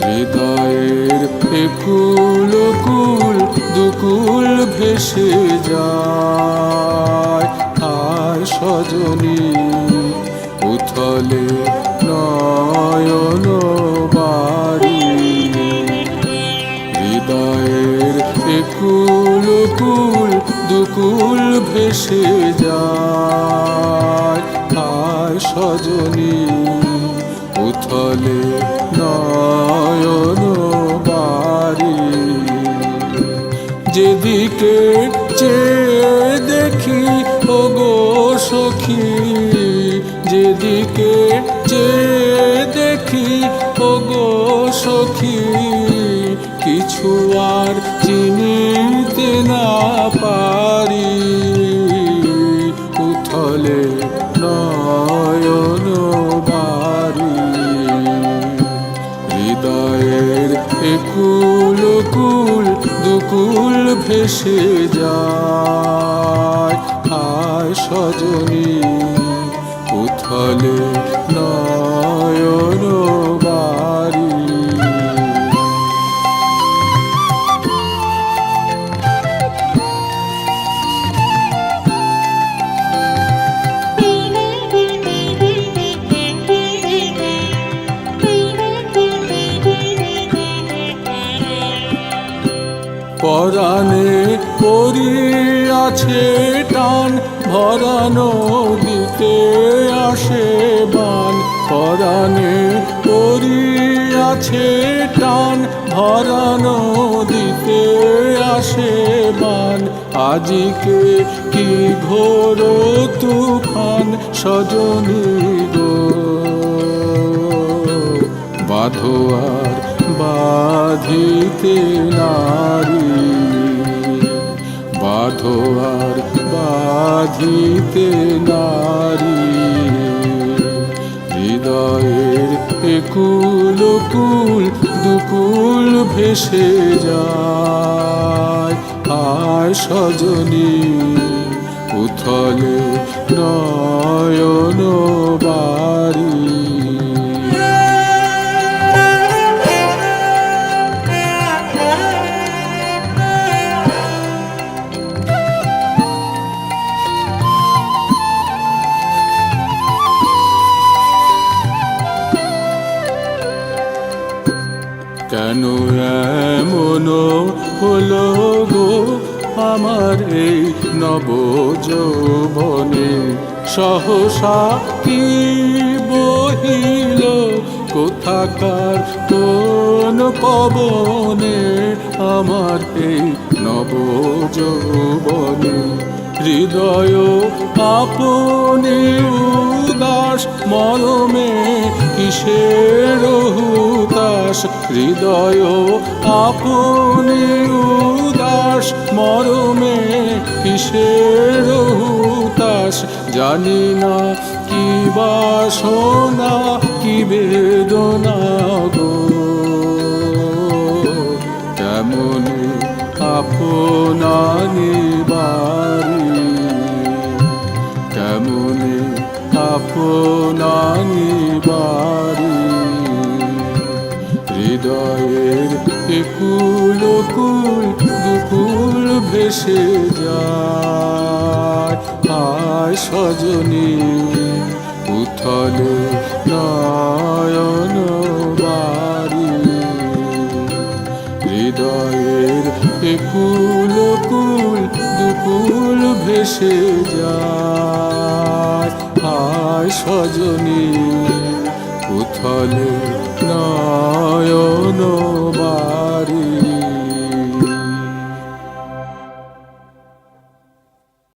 হৃদয়ের একুল কুল দুকুল ভেসে যায়, আয় সজনী উথলে নয়ন বাড়ি। হৃদয়ের একুল কুল দুকুল ভেসে যায়, আয় সজনী উথলে নয়ন বাড়ি। যেদিকে চেয়ে দেখি ওগো সখী, যেদিকে চেয়ে দেখি ওগো সখী, কিছু আর চিনিতে না পারি। উথলে নয়ন বাড়ি। হৃদয়ের একুল কুল দুকুল ভেসে যায়, আয় সজনী উথলে নয়ন বাড়ি। পরাণে পড়িয়াছে টান, ভরা নদীতে আসে বান। পরাণে পড়িয়াছে টান, ভরা নদীতে আসে বান। আজিকে কি ঘোর তুফান সজনী গো, বাঁধো আর বাঁধিতে নারী। বাঁধো আর বাঁধিতে নারী। হৃদয়ের একুল কুল দুকুল ভেসে যায়, আয় সজনী উথলে নয়ন বাড়ি। কেন এমন হলো গো আমার এই নব যৌবনে, সহসা কি বহিল কোথাকার কোন পবনে আমার এই নব যৌবনে। হৃদয় আপনি উদাস মরমে কিসের হুতাশ। হৃদয় আপনি উদাস মরমে কিসের হুতাশ। জানি না কি বাসনা কি বেদনা গো, কেমনে আপনা নিবারি। কেমনে আপনা নিবারি। হৃদয়ের একুল কুল দুকুল ভেসে যায়, আয় সজনী উথলে নয়ন বাড়ি। হৃদয়ের একুল কুল দুকুল ভেসে যায়, আয় সজনী উথলে নয়ন বাড়ি।